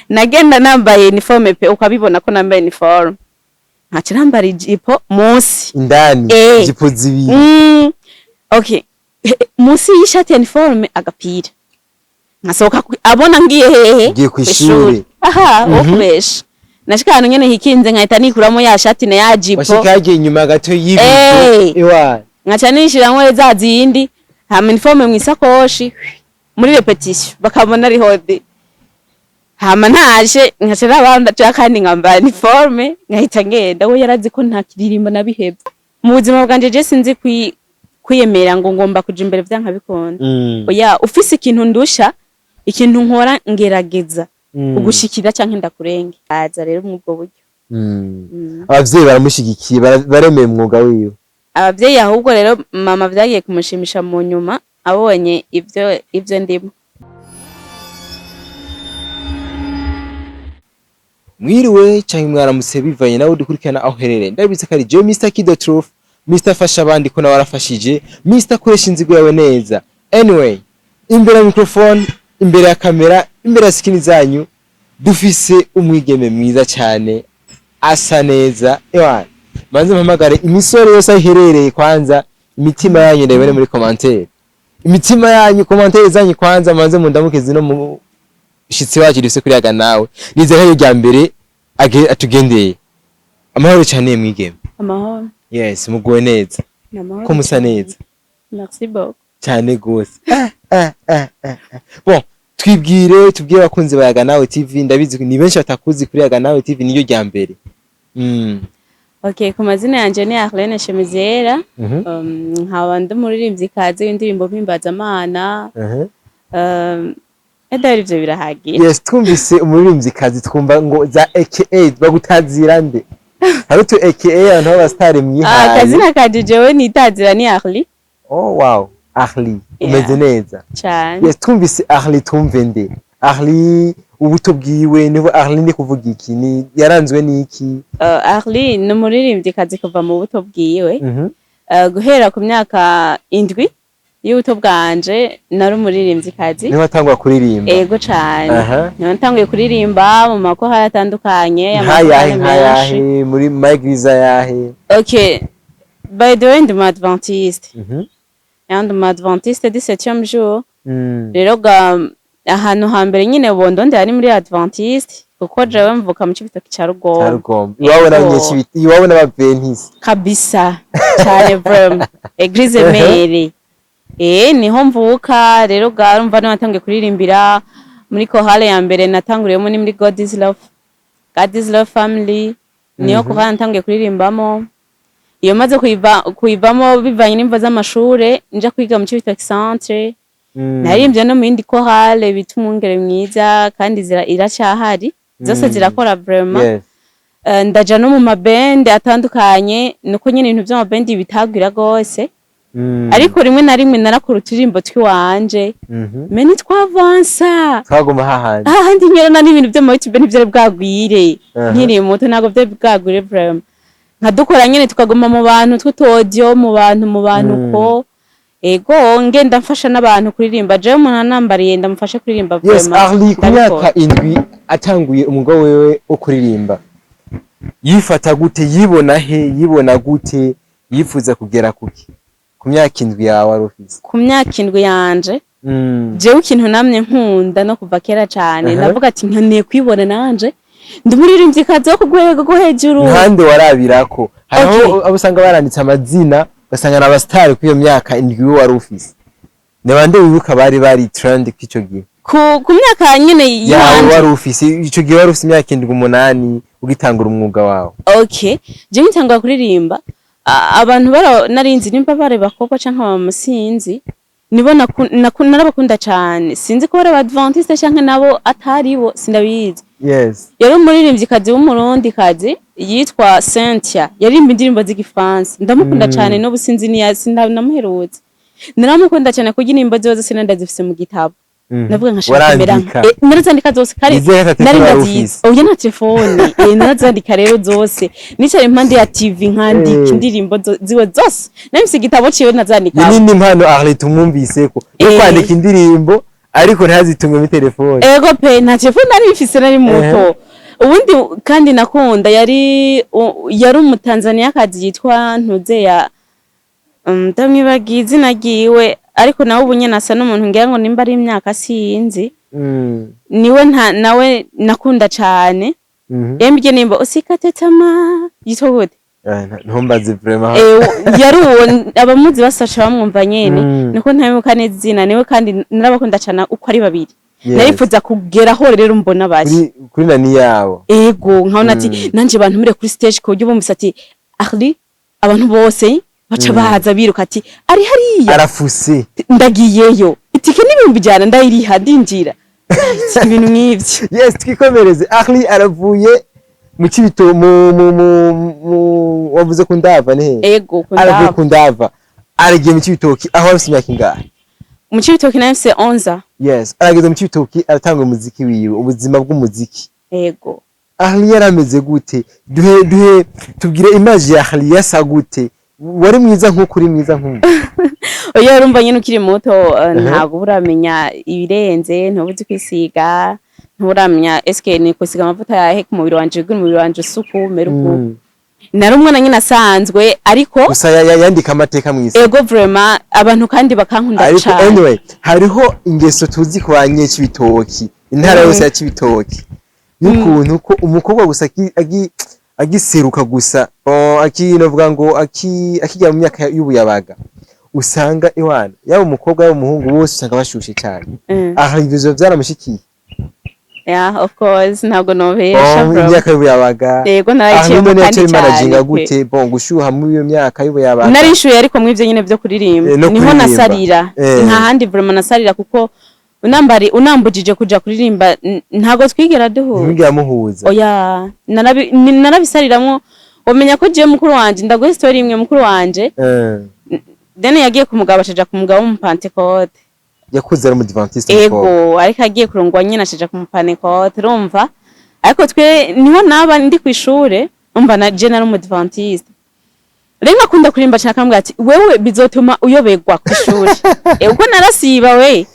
nagenda nambaye uniforme pe ukabibona ko nambaye uniforme nkaca nambara ijipo munsi indani ijipo zibiri okay munsi y'ishati ya uniforme agapira nkasohoka abona ngiye hehe ngiye kwishuri okubesha nashika hano nyene hikinze nkahita nikuramo ya shati na ya jipo washikaje inyuma gato y'ibipo ewa nkaca nishiramwe za zindi hama uniforme mwisakoshi muri repetition bakabona ari hode hama ntaje nkaca nabanda cya kandi ngambara uniforme nkahita ngenda we yarazi ko nta kiririmbo nabihebye mu buzima bwanje je sinzi kwiyemera ngo ngomba kuja imbere vyankabikunda oya ufise ikintu ndusha ikintu nkora ngerageza ugushikira canke ndakurenge aza rero mu bwo buryo abavyeyi baramushigikiye baremeye umwuga wiwe abavyeyi ahubwo rero mama vyagiye kumushimisha mu nyuma abonye ivyo ndimo. Mwiriwe canke mwaramutse bivanye nawe dukurikirana aho herere ndabitse kari je Mr Kido Truth Mr fasha abandi ko nawarafashije Mr koresha inzigo yawe neza. Anyway imbere ya microphone imbere ya kamera imbere ya skin zanyu dufise umwigeme mwiza cyane asa neza ewa manze mpamagare imisore yose aherereye kwanza imitima yanyu ndabere muri commentaire imitima yanyu commentaire zanyu kwanza manze mundamuke zino mu shitsi waje dufise kuri yaga nawe nize hayo rya mbere atugendeye amahoro cyane mwigeme. Amahoro. Yes mugoye neza ko musa neza. Merci beaucoup cyane gose. Bon tubwire abakunzi ba Yaga Nawe TV ndabizi ni benshi batakuzi kuri Yaga Nawe TV niyo rya mbere. Okay ku mazina yanje ni Arlene Shemizera nkaba ndumuririmbyi kaze indirimbo mpimbaza amana edari ivyo birahagiye. Yes twumvise umuririmbyi kazi twumva ngo za AKA bagutazira nde hari tu AKA abantu b'abastari mwihaye kazina kaje jewe nitazira ni Arli. Oh wow Arli umeze neza cyane. Yes twumvise Arli tumve nde Arli ubuto bwiwe nibo Arli ni kuvuga iki ni yaranzwe niki? Arli no muririmbyi kazi kuva mu buto bwiwe guhera ku myaka 7 y'ubuto bwanje nari umuririmbyi kazi niho atangwa kuririmba. Ego cyane niho ntanguye kuririmba mu makoro atandukanye yahe muri Magriza yahe. Okay by the way ndi Adventiste and Adventiste 17e jour rero ahantu hambere nyine bondonde ari muri Adventiste kuko jewe mvuka mu Cibitoke cya Rugombo. Iwawe n'abaventiste kabisa cyane vraiment Eglise Mère niho mvuka rero garumva natangiye kuririmbira muri kohale ya mbere natanguriyemo ni muri God is Love Family niyo kuva natangiye kuririmbamo iyo maze kuivamo bivanye n'imvo z'amashure nja kwiga mu Cibitoke Centre naririmbye no mu yindi kohale bitumungere mwiza kandi iracyahari zose zirakora vraiment ndaja no mu mabende atandukanye nuko nyine ibintu by'amabendi bitagwira gose ariko rimwe na rimwe narakora uturirimbo twiwanje meni twavansa twaguma hahandi nyerana n'ibintu byo mu YouTube ntivyari bwagwire nkiri muto nago byo bwagwire vraiment nkadukora nyene tukaguma mu bantu tw'audio mu bantu ko ego ngenda mfasha n'abantu kuririmba je umuntu anambariye ndamufashe kuririmba vraiment. Yes Arli ku myaka 7 atanguye umugabo wewe wo kuririmba yifata gute yibona gute yifuza kugera kuki ku myaka 7 yawe arufise? Ku myaka 7 yanje jewe ikintu namye nkunda no kuva kera cyane navuga ati nkeneye kwibona nanje ndi muririmbyi kazi wo kugwego go hejuru nkande warabirako hariho abusanga baranditse amazina basanga n'abastari ku iyo myaka 7 warufise ne bande wibuka bari trend k'ico gihe ku myaka nyene yawe warufise ico gihe warufise imyaka 7-8 ugitangura umwuga wawe? Okay je ngitangura kuririmba abantu narinzi nimba bare bakobwa canke abamusinzi nibo narabakunda cyane sinzi ko bare Adventiste canke nabo ataribo sindabizi. Yes yari umuririmbyi kazi w'umurundi kazi yitwa Cynthia yarimba indirimbo z'igifaransa ndamukunda cyane no businzi ni namuherutse naramukunda cyane kugira indirimbo zose sinandazifise mu gitabo navuga nkashaka kamera narazandika zose kare nari ndazizi oya na telefone narazandika rero zose nicare impande ya TV nkandika indirimbo ziwe zose namse igitabo ciwe nazandika nini impano Arlette tumwumvise ko kwandika indirimbo ariko ntazitunge muri telefone. Ego pe nta telefone nari bifise nari muto. Ubundi kandi nakunda yari umutanzania kazi yitwa Ntuzeya ndamwibagiye izina giwe ariko nawe ubunye nasa n'umuntu ngira ngo nimba ari imyaka sinzi. Niwe nawe nakunda cyane. Yembye nimba usikate tama yitwa gute? Ntumbaze vraiment. Yari uwo abamuzi basasha bamwumva nyene niko ntabimuka neza izina niwe kandi narabakunda cyane uko ari babiri. Narifuza kugeraho rero mbona bari kuri nani yabo. Ego nkabona ati nanje abantu muri kuri stage ko byo bumvise ati Ahli abantu bose baca baza biruka ati ari hariya arafuse ndagiyeyo itike n'ibihumbi jana ndayiriha ndinjira ibintu nk'ivyo. Yes twikomereze. Ahli aravuye mu kibito wavuze ko ndava ne. Ego aravuye ku ndava aragiye mu kibitoki aho afite imyaka ingahe? Mu kibitoki nafise 11. Yes arageze mu kibitoki aratanga umuziki wiwe ubuzima bw'umuziki. Ego Ahli yarameze gute? Duhe tubwire image ya Ahli yasa gute? Wari mwiza nk'uko uri mwiza nk'ubu? Oya urumva nyine ukiri muto ntago uramenya ibirenze ntubuzi kwisiga nturamenya eske ni kusiga amavuta yahe ku mubiri wanje umubiri wanje suku meruko nari umwana nyine asanzwe ariko gusa yandika amateka mwisi. Ego vraiment abantu kandi bakankunda cyane. Ariko anyway hariho ingeso tuzi ku banyeci bitoki intara yose ya Cibitoki n'ukuntu ko umukobwa gusa agiseruka gusa akinovuga ngo akijya mu myaka y'ubuyabaga usanga iwana yaba umukobwa yaba umuhungu bose usanga bashushe cyane. Aha ibizo byaramushikiye. Yeah, of course ntabwo nobesha bro. Imyaka y'ubuyabaga. Yego naraciye mu kandi cyane. Gute bon gushuha muri iyo myaka y'ubuyabaga. Narishuye ariko mwivyo nyine byo kuririmba. Niho nasarira. Nta handi vraiment nasarira kuko unambujije kuja kuririmba ntago twigera duhuza. Ntigira muhuza. Oya narabisariramwo umenya ko je mukuru wanje ndaguhe story imwe mukuru wanje. Then yagiye kumugabo acaja kumugabo mu Pentecote. Yakuze ari umudventiste mukobwa. Ego ariko agiye kurongwa nyine acaja ku Pentecote urumva ariko twe niho naba ndi kwishure umva na je nari umudventiste. Rero nakunda kurimba cyane akambwira ati wewe bizotuma uyobegwa kwishuri. Uko narasiba we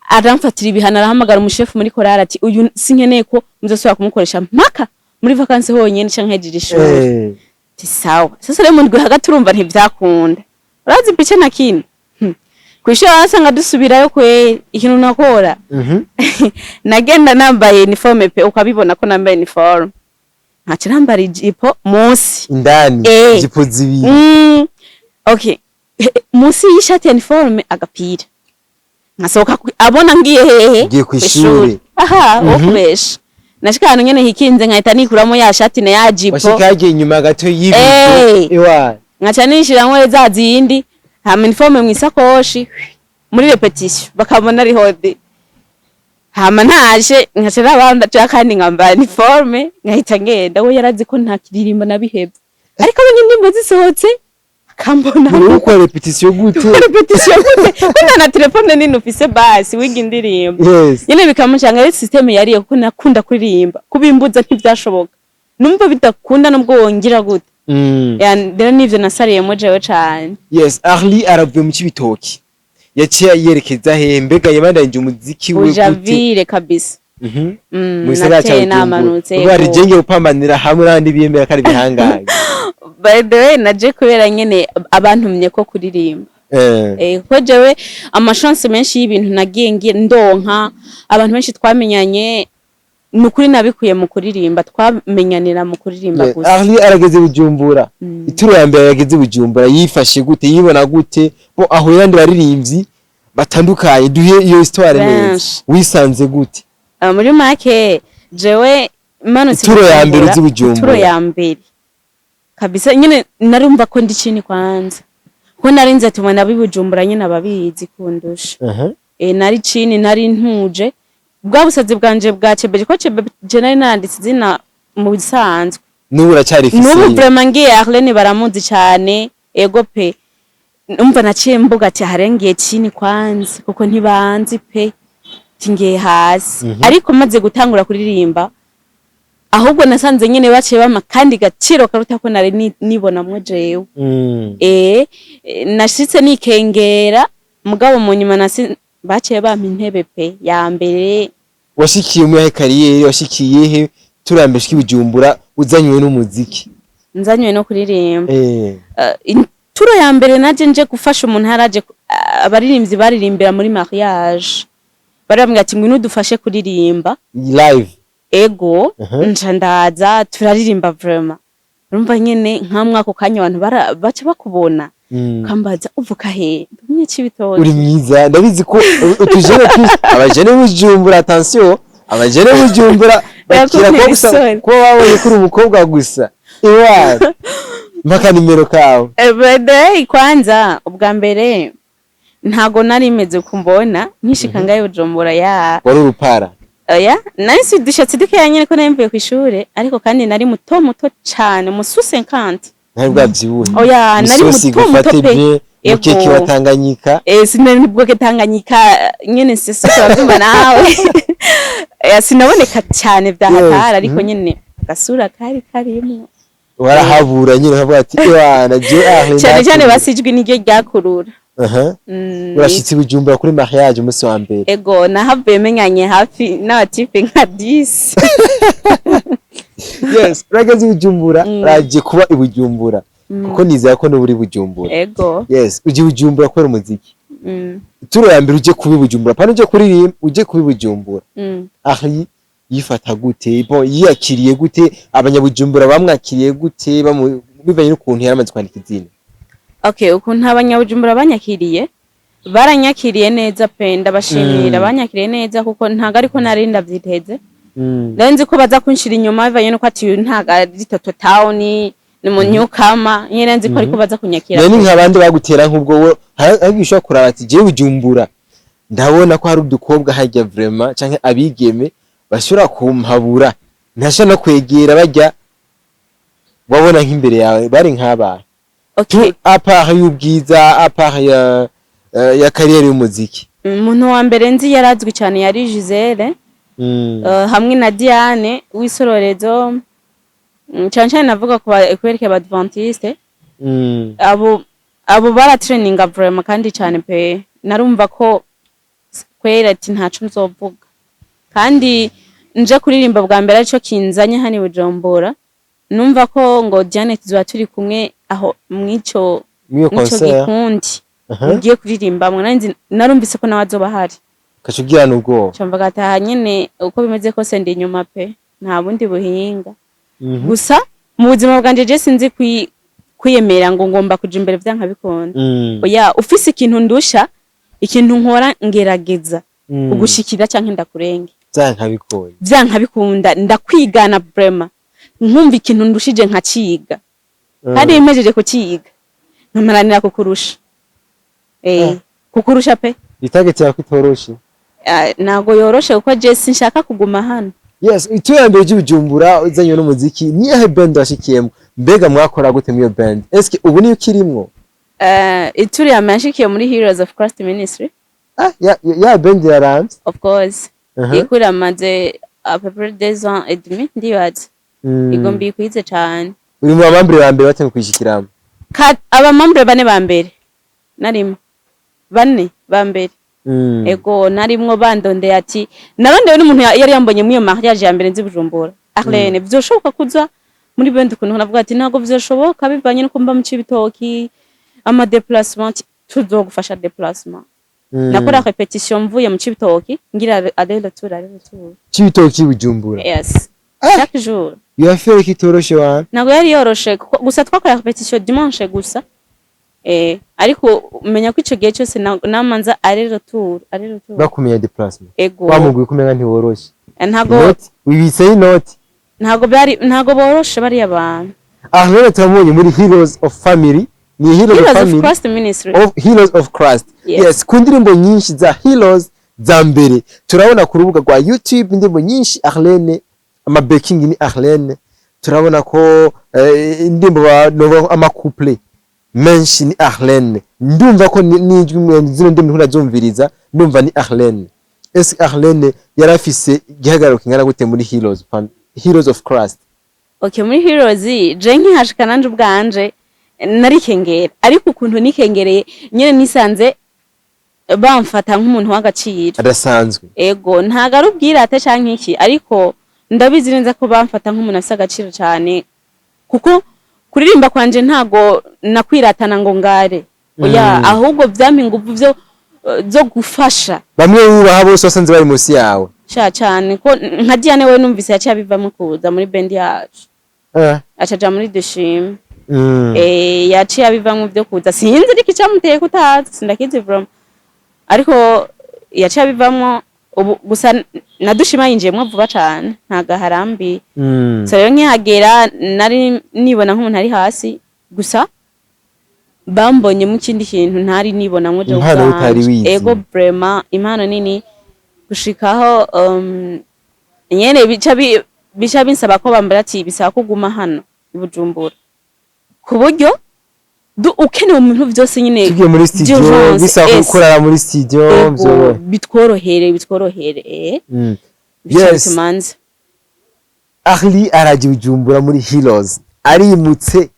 aramfatira ibihana arahamagara umushefu muri korali ati uyu sinkeneye ko muzosubira kumukoresha mpaka muri vacances honyine canke hejiri ishuri. Tisawa sasa rero mundwe hagati urumva ntibyakunda urazi pice na kindi kwishura asanga dusubirayo kwe ikintu nakora nagenda nambaye uniforme pe ukabibona ko nambaye uniforme nkaca nambara ijipo munsi indani ijipo zibiri okay munsi y'ishati ya uniforme agapira nkasohoka abona ngiye hehe ngiye kwishuri okubesha nashikana nyene hikinze nkahita nikuramo ya shati na ya jipo washikaje inyuma gato y'ibipo iwa nkaca nishiramwe za zindi hama uniforme mwisakoshi muri repetition bakabona ari hode hama ntaje nkaca nabanda kandi ngambara uniforme nkahita ngenda we yarazi ko nta kiririmba nabihebye ariko abonye ndimbo zisohotse akambona uko repetition gute kuna na telefone nini ufise basi wiga indirimbo nyene bikamucanga ari system yariye kuko nakunda kuririmba kubimbuza ntibyashoboka numva bidakunda nubwo wongira gute rero nivyo nasariyemo jewe cane. Yes Ahli aravuye mu Cibitoki yaciye yerekeza he mbega yabandanje umuziki we gute ujavire kabisa musera cyane namanutse bari jenge upambanira hamwe n'andi biyemera kari bihangaye. By the way naje kubera nyene abantu mye ko kuririmba ko jewe amashance menshi y'ibintu nagiye ndonka abantu benshi twamenyanye nukuri nabikuye mu kuririmba twamenyanira mu kuririmba gusa. Ahli arageze Bujumbura ituro ya mbere yageze Bujumbura yifashe gute yibona gute bo aho yandi baririmbyi batandukanye duhe iyo histoire neza wisanze gute? Muri make jewe manutse ituro ya mbere z'Ubujumbura ituro ya mbere kabisa nyine narumva ko ndi chini kwanza ko narinze tumana bibujumbura nyine ababizi kundusha nari chini nari ntuje bwa busazi bwanje bwa Cebe ko Cebe nari nanditse izina mu bisanzwe n'ubu uracyari fisi n'ubu vraiment ngiye Arlene baramuzi cyane ego pe umva naciye mbuga ati harengeye chini kwanza kuko ntibanzi pe tingiye hasi ariko maze gutangura kuririmba ahubwo nasanze nyene baciye bama kandi gaciro karuta ko nari nibona mwe jewe nashitse nikengera mugabo mu nyuma baciye bampa intebe pe ya mbere. washikiye muri kariyeri washikiye he turambeshwe Bujumbura uzanywe n'umuziki Nzanywe no kuririmba. eh Inturo ya mbere naje nje gufasha umuntu haraje abaririmbyi baririmbira muri mariage. Barambwira ati ngwino dufashe kuririmba live ego nca ndaza turaririmba vraiment. Urumva nyene nkamwe ako kanya abantu baca bakubona kambaza uvuka he mwe cibitoki uri mwiza ndabizi ko utujene twinshi abajene Bujumbura attention abajene Bujumbura bakira ko gusa ko wabonye kuri umukobwa gusa iwa mpaka nimero kawe bede kwanza ubwa mbere ntago nari meze kumbona nkishika ngayo Bujumbura ya wari urupara oya nahise dushatse dukeye nyene ko namvuye ku ishure ariko kandi nari muto cyane musu 50 nari bwavyibuhe oya nari muto pe ukeke wa Tanganyika sinari bwoke Tanganyika nyene sese turavyumva nawe sinaboneka cyane byahatara ariko nyene agasura kari karimo warahabura nyine havuga ati wana je cyane basijwe niryo ryakurura urashitse Bujumbura kuri mariage umunsi wa mbere ego nahavuye menyanye hafi n'abatipe nka 10 yes rageze Bujumbura raje kuba Bujumbura kuko nizera ko n'uburi Bujumbura ego yes uje Bujumbura kwera umuziki turo ya mbere uje kuba Bujumbura pana uje kuririmba uje kuba Bujumbura ahi yifata gute bon yiyakiriye gute abanyabujumbura bamwakiriye gute bivanye n'ukuntu yaramaze kwandika izina okay ukuntu abanyabujumbura banyakiriye baranyakiriye neza pe ndabashimira banyakiriye neza kuko ntago ariko narinda vyiteze nzi ko baza kunshira inyuma bivanye nuko ati ntago ari Toto Town ni mu Nyukama nyene nzi ko ariko baza kunyakira ni nk'abandi bagutera nk'ubwo wo agisha kuraba ati je Bujumbura ndabona ko hari udukobwa hajya vraiment canke abigeme bashobora kumpabura ntasha no kwegera bajya wabona nk'imbere yawe bari nk'abana okay apart y'ubwiza apart ya kariyeri y'umuziki umuntu wa mbere nzi yarazwi cyane yari Gisele hamwe na Diane w'isororezo cyane navuga ko kwereka abadventiste abo bara training vraiment kandi cyane pe narumva ko kwera ati ntacu nzovuga kandi nje kuririmba bwa mbere aricyo kinzanye hani Bujumbura numva ko ngo Janet zwa turi kumwe aho mwico gikundi ugiye kuririmba mwananzi narumvise ko nawazoba hari kacugira nubwo cyamvaga ata nyene uko bimeze ko sende inyuma pe nta bundi buhinga gusa mu buzima bwanje je sinzi kwiyemera ngo ngomba kuja imbere vyankabikunda oya ufise ikintu ndusha ikintu nkora ngerageza ugushikira canke ndakurenge vyankabikunda ndakwigana brema nkumva ikintu ndushije nkaciga kandi imejeje kuciga nkamaranira kukurusha kukurusha pe itagetse yakwitoroshe nago yoroshe uko je sinshaka kuguma hano yes ituyambere y'Ubujumbura uzanye n'umuziki ni yahe band washikiyemo mbega mwakora gute mu band eske ubu ni ukirimwo ituri yamashikiye muri Heroes of Christ Ministry ya band ya Rams of course ikura maze à peu près 2 ans et demi ndibaza igombi kwize cyane uri mu bamambere ba mbere batemwe kwishikiramo abamambere bane ba mbere narimo bane ba mbere ego narimwo bandonde ati narondewe n'umuntu yari yambonye mu iyo mariage ya mbere nzi Bujumbura Arlene byoshoboka kuza muri bende ukuntu navuga ati ntago byoshoboka bivanye no kumba mu Cibitoki ama déplacement tuzogufasha déplacement nakora repetition mvuye mu Cibitoki ngira adele tour Cibitoki Bujumbura yes chaque jour yafere kitoroshe wana nago yari yoroshe gusa twakora repetition dimanche gusa ariko umenya ko ico gihe cyose namanza ari retour bakumenya déplacement ego bamugwi kumenya nti woroshe ntago wibise inoti ntago boroshe bari abantu rero tubonye muri Heroes of Family ni Heroes of Christ Ministry of Heroes of Christ yes ku ndirimbo nyinshi za Heroes za mbere turabona ku rubuga rwa YouTube indirimbo nyinshi Arlene ama baking ni Arlene turabona ko indirimbo ama couple menshi ni Arlene ndumva ko nijwi zino ndimi nturazumviriza ndumva ni Arlene ese Arlene yarafise gihagararo kingana gute muri Heroes of Christ okay muri Heroes je nkihashika nanje ubwanje narikengera ariko ukuntu nikengereye nyene nisanze bamfata nk'umuntu w'agaciro adasanzwe. ego ntago ari ubwirate canke iki ariko ndabizi neza ko bamfata nk'umuntu afite agaciro cyane kuko kuririmba kwanje ntago nakwiratana ngo ngare oya ahubwo vyampa inguvu zo gufasha bamwe bubaha bose basanze bari munsi yawe cyane ko nka Diane we numvise yaciye abivamo kuza muri band yacu acaja muri Dushime yaciye abivamo byo kuza sinzi ariko icamuteye kutaza sindakizi from ariko yaciye abivamo gusa na Dushima yinjiyemwo vuba cane ntaga harambi so rero nkihagera nari nibona nk'umuntu ari hasi gusa bambonye mu kindi kintu ntari nibona ngo ego brema impano nini gushikaho nyene bica binsaba ko bambara ati bisaba kuguma hano ibujumbura ku buryo ukeneye umuntu vyose nyine tugiye muri studio bisaba gukorera muri studio byo bitworohere yes Arli araje Bujumbura muri Heroes arimutse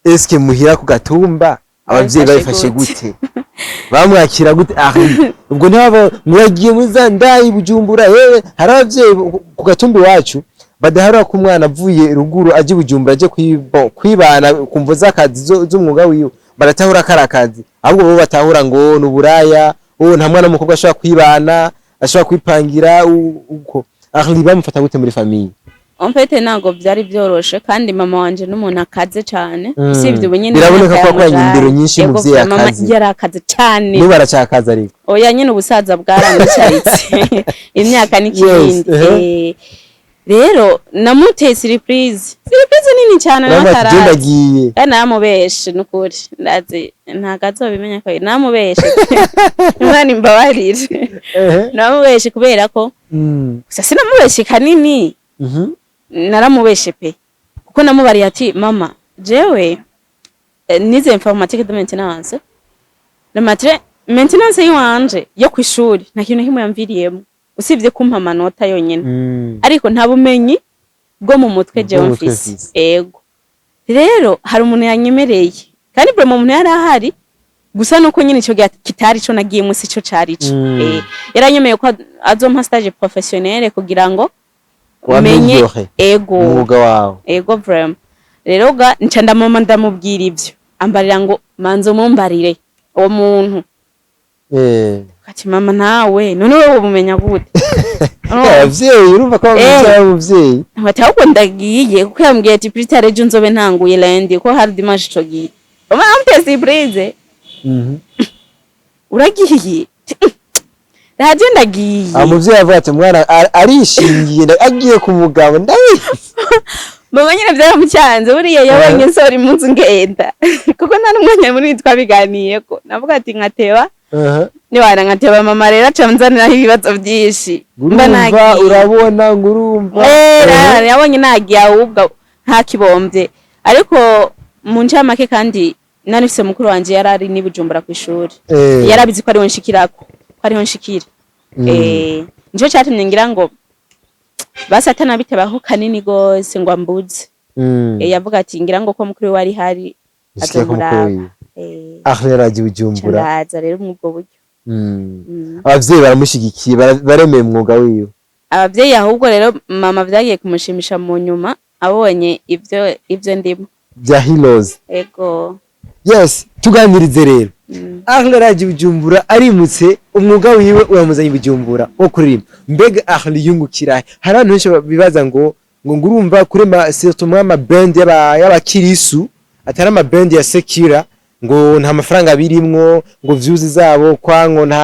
eske muhira ku gatumba abavyeyi bayifashe gute bamwakira gute Arli ubwo ntabo mwagiye muza ndayi Bujumbura yewe hari abavyeyi ku gatumba wacu badahara ku mwana avuye ruguru aje Bujumbura aje kwibana kumvo zakazi z'umwuga wiwe baratahura karakazi ahubwo bo batahura ngo nuburaya nta mwana mukobwa ashobora kwibana ashobora kwipangira uko Arli bamufata gute muri famille Ompete ntago byari byoroshe kandi mama wanje n'umuntu akaze cyane usibye ubunyine biraboneka ko akwanye indero nyinshi mu vye mama yari akaze cyane niba aracakaza ariko oya nyine ubusaza bwarangicaritse imyaka n'ikindi rero namuteye surprise nini cyane nataragiye namubeshe nukuri ndazi ntagazo bimenya ko namubeshe imana imbabarire namubeshe kubera ko gusa sinamubeshe kanini naramubeshe pe kuko namubariye ati mama jewe nize informatique de maintenance le maintenance yiwanje yo kwishuri nta kintu kimwe yamviriyemo usibye kumpa amanota yonyene ariko nta bumenyi bwo mu mutwe jewe mfise ego rero hari umuntu yanyemereye kandi bro mu muntu yari ahari gusa nuko nyine ico kitari co nagiye musi ico cari co yaranyemeye ko azompa stage professionnelle kugira ngo umenye ego umwuga wawe ego vraiment rero ga nca ndamubwira ivyo ambarira ngo manzo mumbarire uwo muntu kati mama nawe none wowe bumenya gute abavyeyi urumva ko abavyeyi bati ahubwo ndagiye kuko yambwiye ati Peter ejo nzobe ntanguye lendi ko hari dimanche ico gihe mama amutse surprise uragiye radio ndagiye amuvyeyi avuga ati mwana arishingiye agiye ku mugabo ndabizi mama nyine byaramucyanze buriya yabonye sori munsi ngenda kuko nta n'umwanya muri twabiganiye ko navuga ati nkateba niwana nkateba mama rero acanzanira ibibazo byinshi mba urabona ngurumva yabonye nagiye ahubwo nta kibombye ariko mu ncamake kandi nanifise mukuru wanje yarari ni Bujumbura ku ishuri yarabizi ko ari we nshikirako ariho nshikira nico cyatumye ngira ngo basatana bitebaho kanini gose ngo ambuze yavuga ati ngira ngo ko mukuru wari hari azomuraba araje Bujumbura ndaza rero mwubwo buryo abavyeyi baramushigikiye baremeye umwuga wiwe abavyeyi ahubwo rero mama vyagiye kumushimisha mu nyuma abonye ivyo ndimo bya Heroes ego yes tuganirize rero araje Bujumbura arimutse umwuga wiwe uramuzanye Bujumbura wo kuririmba mbega Arli yungukira hari abantu benshi bibaza ngo ngurumva kurema surtout ama band y'abakirisu atari ama band ya Sekira ngo nta mafaranga birimwo ngo views zabo kwango nta